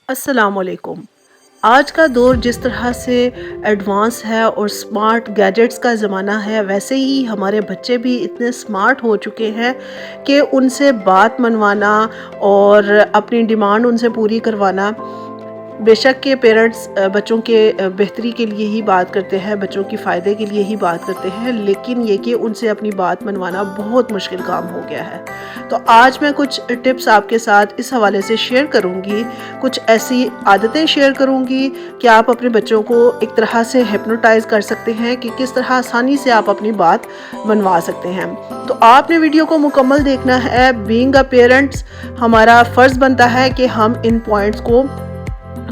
अस्सलाम वालेकुम। आज का दौर जिस तरह से एडवांस है और स्मार्ट गैजेट्स का ज़माना है, वैसे ही हमारे बच्चे भी इतने स्मार्ट हो चुके हैं कि उनसे बात मनवाना और अपनी डिमांड उनसे पूरी करवाना, बेशक के पेरेंट्स बच्चों के बेहतरी के लिए ही बात करते हैं, बच्चों की फ़ायदे के लिए ही बात करते हैं, लेकिन ये कि उनसे अपनी बात मनवाना बहुत मुश्किल काम हो गया है। तो आज मैं कुछ टिप्स आपके साथ इस हवाले से शेयर करूंगी, कुछ ऐसी आदतें शेयर करूंगी कि आप अपने बच्चों को एक तरह से हिप्नोटाइज कर सकते हैं कि किस तरह आसानी से आप अपनी बात मनवा सकते हैं। तो आपने वीडियो को मुकम्मल देखना है। बीइंग अ पेरेंट्स, हमारा फ़र्ज़ बनता है कि हम इन पॉइंट्स को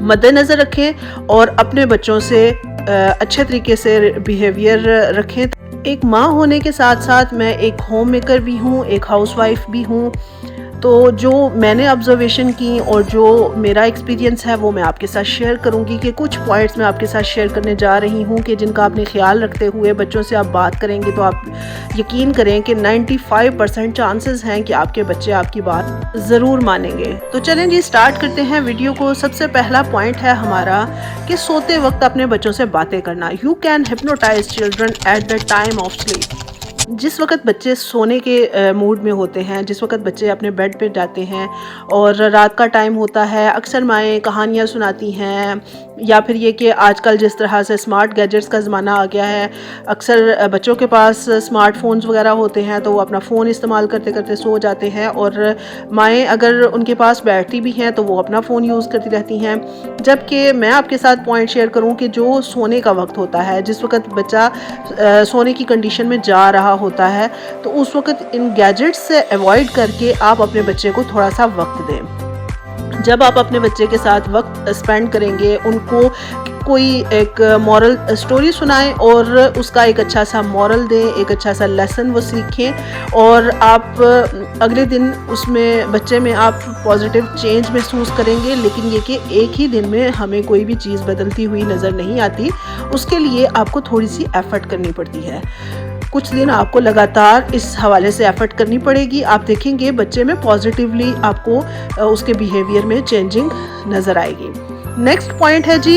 मद्देनज़र रखें और अपने बच्चों से अच्छे तरीके से बिहेवियर रखें। एक माँ होने के साथ साथ मैं एक होम मेकर भी हूँ, एक हाउसवाइफ भी हूँ। तो जो मैंने ऑब्जर्वेशन की और जो मेरा एक्सपीरियंस है वो मैं आपके साथ शेयर करूंगी कि कुछ पॉइंट्स मैं आपके साथ शेयर करने जा रही हूँ कि जिनका आपने ख्याल रखते हुए बच्चों से आप बात करेंगे तो आप यकीन करें कि 95% चांसेस हैं कि आपके बच्चे आपकी बात ज़रूर मानेंगे। तो चलें जी, स्टार्ट करते हैं वीडियो को। सबसे पहला पॉइंट है हमारा कि सोते वक्त अपने बच्चों से बातें करना। You can hypnotise children at the time of sleep. जिस वक्त बच्चे सोने के मूड में होते हैं, जिस वक्त बच्चे अपने बेड पे जाते हैं और रात का टाइम होता है, अक्सर माएँ कहानियाँ सुनाती हैं, या फिर ये कि आजकल जिस तरह से स्मार्ट गैजेट्स का ज़माना आ गया है, अक्सर बच्चों के पास स्मार्टफोन्स वगैरह होते हैं तो वो अपना फ़ोन इस्तेमाल करते करते सो जाते हैं, और माएँ अगर उनके पास बैठती भी हैं तो वो अपना फ़ोन यूज़ करती रहती हैं। जबकि मैं आपके साथ पॉइंट शेयर करूं कि जो सोने का वक्त होता है, जिस वक्त बच्चा सोने की कंडीशन में जा रहा होता है, तो उस वक्त इन गैजेट्स से अवॉइड करके आप अपने बच्चे को थोड़ा सा वक्त दें। जब आप अपने बच्चे के साथ वक्त स्पेंड करेंगे, उनको कोई एक मॉरल स्टोरी सुनाएं और उसका एक अच्छा सा मॉरल दें, एक अच्छा सा लेसन वो सीखें, और आप अगले दिन उसमें बच्चे में आप पॉजिटिव चेंज महसूस करेंगे। लेकिन ये कि एक ही दिन में हमें कोई भी चीज़ बदलती हुई नज़र नहीं आती, उसके लिए आपको थोड़ी सी एफर्ट करनी पड़ती है। कुछ दिन आपको लगातार इस हवाले से एफर्ट करनी पड़ेगी। आप देखेंगे बच्चे में पॉजिटिवली आपको उसके बिहेवियर में चेंजिंग नज़र आएगी। नेक्स्ट पॉइंट है जी,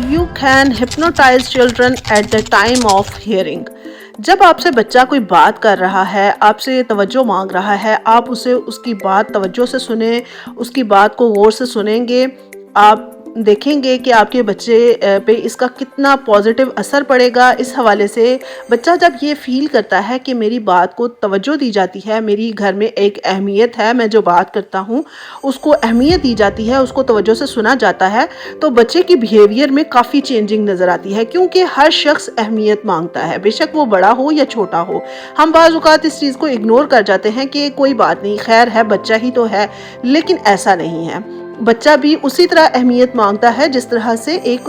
you can hypnotise children at the time of hearing. जब आपसे बच्चा कोई बात कर रहा है, आपसे तवज्जो मांग रहा है, आप उसे उसकी बात तवज्जो से सुने, उसकी बात को गौर से सुनेंगे, आप देखेंगे कि आपके बच्चे पे इसका कितना पॉजिटिव असर पड़ेगा। इस हवाले से बच्चा जब ये फील करता है कि मेरी बात को तवज्जो दी जाती है, मेरी घर में एक अहमियत है, मैं जो बात करता हूँ उसको अहमियत दी जाती है, उसको तवज्जो से सुना जाता है, तो बच्चे की बिहेवियर में काफ़ी चेंजिंग नज़र आती है। क्योंकि हर शख्स अहमियत मांगता है, बेशक वो बड़ा हो या छोटा हो। हम बाज़ औक़ात इस चीज़ को इग्नोर कर जाते हैं कि कोई बात नहीं, खैर है, बच्चा ही तो है, लेकिन ऐसा नहीं है। बच्चा भी उसी तरह अहमियत मांगता है जिस तरह से एक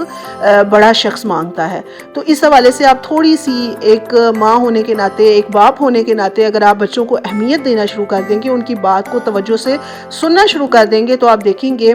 बड़ा शख्स मांगता है। तो इस हवाले से आप थोड़ी सी, एक माँ होने के नाते, एक बाप होने के नाते, अगर आप बच्चों को अहमियत देना शुरू कर देंगे, उनकी बात को तवज्जो से सुनना शुरू कर देंगे, तो आप देखेंगे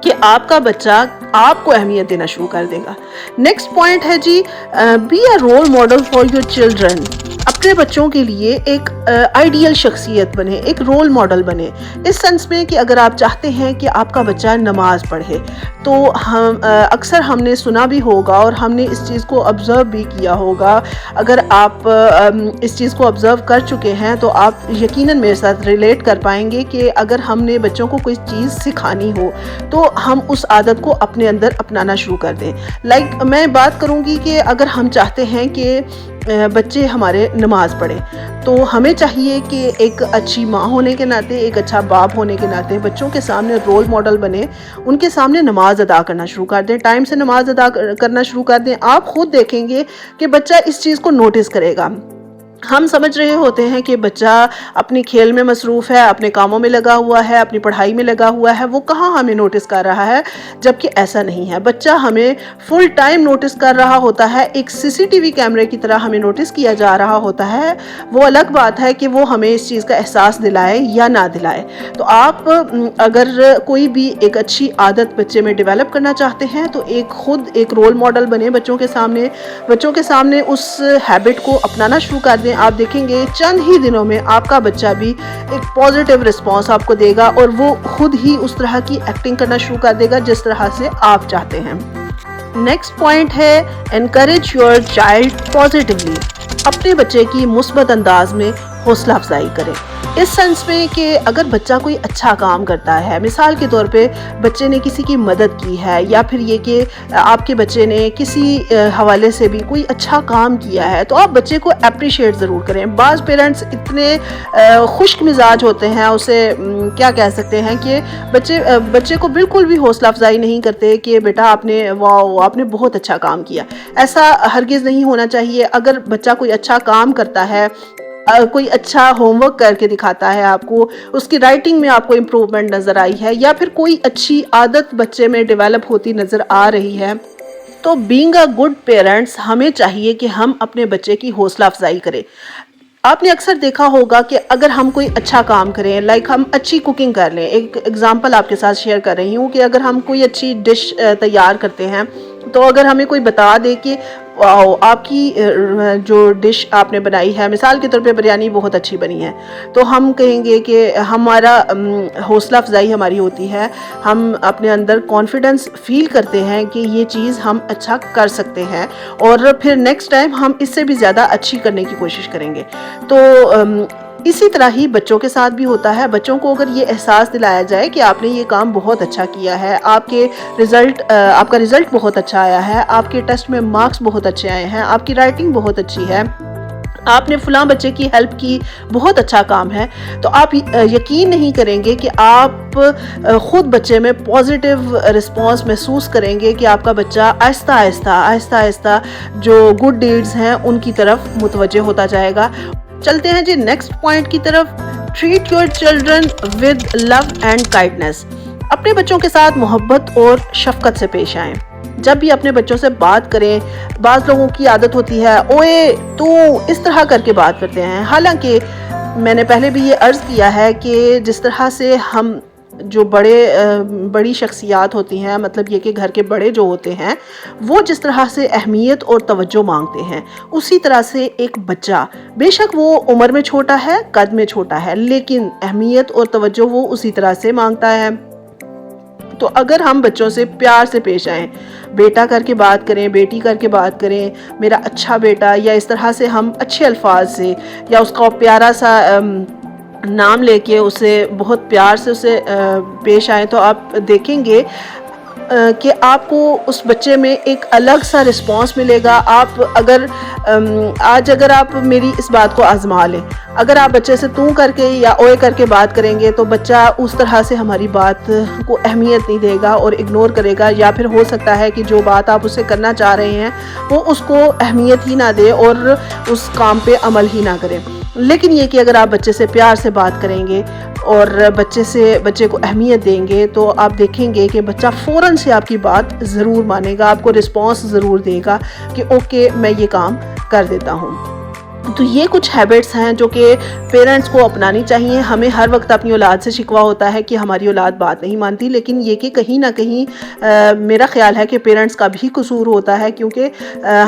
कि आपका बच्चा आपको अहमियत देना शुरू कर देगा। नेक्स्ट पॉइंट है जी, be a role model for your children. अपने बच्चों के लिए एक आइडियल शख्सियत बने, एक रोल मॉडल बने, इस सेंस में कि अगर आप चाहते हैं कि आपका बच्चा नमाज पढ़े, तो हम अक्सर हमने सुना भी होगा और हमने इस चीज़ को ऑब्ज़र्व भी किया होगा। अगर आप इस चीज़ को ऑब्ज़र्व कर चुके हैं तो आप यकीनन मेरे साथ रिलेट कर पाएंगे कि अगर हमने बच्चों को कोई चीज़ सिखानी हो तो हम उस आदत को अपने अंदर अपनाना शुरू कर दें। लाइक मैं बात करूंगी कि अगर हम चाहते हैं कि बच्चे हमारे नमाज पढ़ें, तो हमें चाहिए कि एक अच्छी माँ होने के नाते, एक अच्छा बाप होने के नाते बच्चों के सामने रोल मॉडल बने, उनके सामने नमाज अदा करना शुरू कर दें, टाइम से नमाज अदा करना शुरू कर दें। आप खुद देखेंगे कि बच्चा इस चीज़ को नोटिस करेगा। हम समझ रहे होते हैं कि बच्चा अपनी खेल में मसरूफ़ है, अपने कामों में लगा हुआ है, अपनी पढ़ाई में लगा हुआ है, वो कहाँ हमें नोटिस कर रहा है, जबकि ऐसा नहीं है। बच्चा हमें फुल टाइम नोटिस कर रहा होता है, एक सीसीटीवी कैमरे की तरह हमें नोटिस किया जा रहा होता है। वो अलग बात है कि वो हमें इस चीज़ का एहसास दिलाए या ना दिलाए। तो आप अगर कोई भी एक अच्छी आदत बच्चे में डेवलप करना चाहते हैं तो खुद एक रोल मॉडल बने बच्चों के सामने उस हैबिट को अपनाना शुरू कर दें। دیں, آپ دیکھیں گے چند ہی دنوں میں آپ کا بچہ بھی ایک پازیٹیو رسپانس آپ کو دے گا اور وہ خود ہی اس طرح کی ایکٹنگ کرنا شروع کر دے گا جس طرح سے آپ چاہتے ہیں. نیکسٹ پوائنٹ ہے انکریج یور چائلڈ پازیٹیولی. اپنے بچے کی مثبت انداز میں حوصلہ افزائی کریں, اس سینس میں کہ اگر بچہ کوئی اچھا کام کرتا ہے, مثال کے طور پہ بچے نے کسی کی مدد کی ہے یا پھر یہ کہ آپ کے بچے نے کسی حوالے سے بھی کوئی اچھا کام کیا ہے, تو آپ بچے کو اپریشیٹ ضرور کریں. بعض پیرنٹس اتنے خشک مزاج ہوتے ہیں, اسے کیا کہہ سکتے ہیں کہ بچے کو بالکل بھی حوصلہ افزائی نہیں کرتے کہ بیٹا آپ نے بہت اچھا کام کیا. ایسا ہرگز نہیں ہونا چاہیے. اگر بچہ کوئی اچھا کام کرتا ہے, کوئی اچھا ہوم ورک کر کے دکھاتا ہے آپ کو, اس کی رائٹنگ میں آپ کو امپروومنٹ نظر آئی ہے یا پھر کوئی اچھی عادت بچے میں ڈیولپ ہوتی نظر آ رہی ہے, تو بینگ اے گڈ پیرنٹس ہمیں چاہیے کہ ہم اپنے بچے کی حوصلہ افزائی کریں. آپ نے اکثر دیکھا ہوگا کہ اگر ہم کوئی اچھا کام کریں, لائک ہم اچھی کوکنگ کر لیں, ایک ایگزامپل آپ کے ساتھ شیئر کر رہی ہوں کہ اگر ہم کوئی اچھی ڈش تیار کرتے ہیں, تو اگر ہمیں کوئی بتا دے کہ آپ کی جو ڈش آپ نے بنائی ہے, مثال کے طور پہ بریانی بہت اچھی بنی ہے, تو ہم کہیں گے کہ ہمارا حوصلہ افزائی ہماری ہوتی ہے, ہم اپنے اندر کانفیڈنس فیل کرتے ہیں کہ یہ چیز ہم اچھا کر سکتے ہیں اور پھر نیکسٹ ٹائم ہم اس سے بھی زیادہ اچھی کرنے کی کوشش کریں گے. تو اسی طرح ہی بچوں کے ساتھ بھی ہوتا ہے. بچوں کو اگر یہ احساس دلایا جائے کہ آپ نے یہ کام بہت اچھا کیا ہے, آپ کا رزلٹ بہت اچھا آیا ہے, آپ کے ٹیسٹ میں مارکس بہت اچھے آئے ہیں, آپ کی رائٹنگ بہت اچھی ہے, آپ نے فلاں بچے کی ہیلپ کی, بہت اچھا کام ہے, تو آپ یقین نہیں کریں گے کہ آپ خود بچے میں پازیٹیو رسپانس محسوس کریں گے کہ آپ کا بچہ آہستہ آہستہ جو گڈ ڈیڈز ہیں ان کی طرف متوجہ ہوتا جائے گا. چلتے ہیں جی نیکسٹ پوائنٹ کی طرف. Treat your children with love and kindness. اپنے بچوں کے ساتھ محبت اور شفقت سے پیش آئیں. جب بھی اپنے بچوں سے بات کریں, بعض لوگوں کی عادت ہوتی ہے اوئے تو اس طرح کر کے بات کرتے ہیں, حالانکہ میں نے پہلے بھی یہ عرض کیا ہے کہ جس طرح سے ہم جو بڑی شخصیات ہوتی ہیں, مطلب یہ کہ گھر کے بڑے جو ہوتے ہیں وہ جس طرح سے اہمیت اور توجہ مانگتے ہیں, اسی طرح سے ایک بچہ, بے شک وہ عمر میں چھوٹا ہے, قد میں چھوٹا ہے, لیکن اہمیت اور توجہ وہ اسی طرح سے مانگتا ہے. تو اگر ہم بچوں سے پیار سے پیش آئیں, بیٹا کر کے بات کریں, بیٹی کر کے بات کریں, میرا اچھا بیٹا, یا اس طرح سے ہم اچھے الفاظ سے یا اس کا پیارا سا نام لے کے اسے بہت پیار سے اسے پیش آئیں, تو آپ دیکھیں گے کہ آپ کو اس بچے میں ایک الگ سا رسپانس ملے گا. آپ اگر آپ میری اس بات کو آزما لیں, اگر آپ بچے سے تو کر کے یا اوئے کر کے بات کریں گے تو بچہ اس طرح سے ہماری بات کو اہمیت نہیں دے گا اور اگنور کرے گا, یا پھر ہو سکتا ہے کہ جو بات آپ اسے کرنا چاہ رہے ہیں وہ اس کو اہمیت ہی نہ دے اور اس کام پہ عمل ہی نہ کرے. لیکن یہ کہ اگر آپ بچے سے پیار سے بات کریں گے اور بچے کو اہمیت دیں گے, تو آپ دیکھیں گے کہ بچہ فوراً سے آپ کی بات ضرور مانے گا, آپ کو رسپانس ضرور دے گا کہ اوکے میں یہ کام کر دیتا ہوں. تو یہ کچھ ہیبٹس ہیں جو کہ پیرنٹس کو اپنانی چاہیے. ہمیں ہر وقت اپنی اولاد سے شکوہ ہوتا ہے کہ ہماری اولاد بات نہیں مانتی, لیکن یہ کہ کہیں نہ کہیں میرا خیال ہے کہ پیرنٹس کا بھی قصور ہوتا ہے, کیونکہ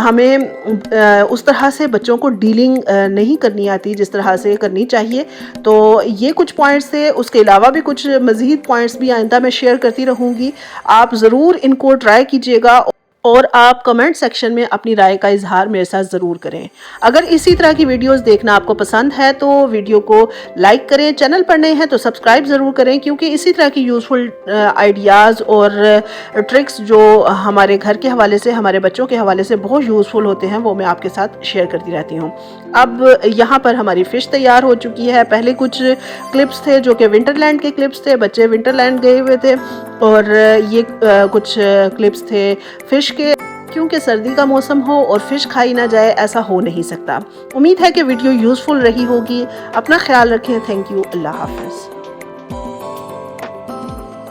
ہمیں اس طرح سے بچوں کو ڈیلنگ نہیں کرنی آتی جس طرح سے کرنی چاہیے. تو یہ کچھ پوائنٹس تھے, اس کے علاوہ بھی کچھ مزید پوائنٹس بھی آئندہ میں شیئر کرتی رہوں گی. آپ ضرور ان کو ٹرائی کیجیے گا اور آپ کمنٹ سیکشن میں اپنی رائے کا اظہار میرے ساتھ ضرور کریں. اگر اسی طرح کی ویڈیوز دیکھنا آپ کو پسند ہے تو ویڈیو کو لائک کریں, چینل پر نئے ہیں تو سبسکرائب ضرور کریں, کیونکہ اسی طرح کی یوزفل آئیڈیاز اور ٹرکس جو ہمارے گھر کے حوالے سے, ہمارے بچوں کے حوالے سے بہت یوزفل ہوتے ہیں, وہ میں آپ کے ساتھ شیئر کرتی رہتی ہوں. اب یہاں پر ہماری فش تیار ہو چکی ہے. پہلے کچھ کلپس تھے جو کہ ونٹر لینڈ کے کلپس تھے, بچے ونٹر لینڈ گئے ہوئے تھے, اور یہ کچھ کلپس تھے فش کے, کیونکہ سردی کا موسم ہو اور فش کھائی نہ جائے ایسا ہو نہیں سکتا. امید ہے کہ ویڈیو یوزفل رہی ہوگی. اپنا خیال رکھیں. Thank you. اللہ حافظ.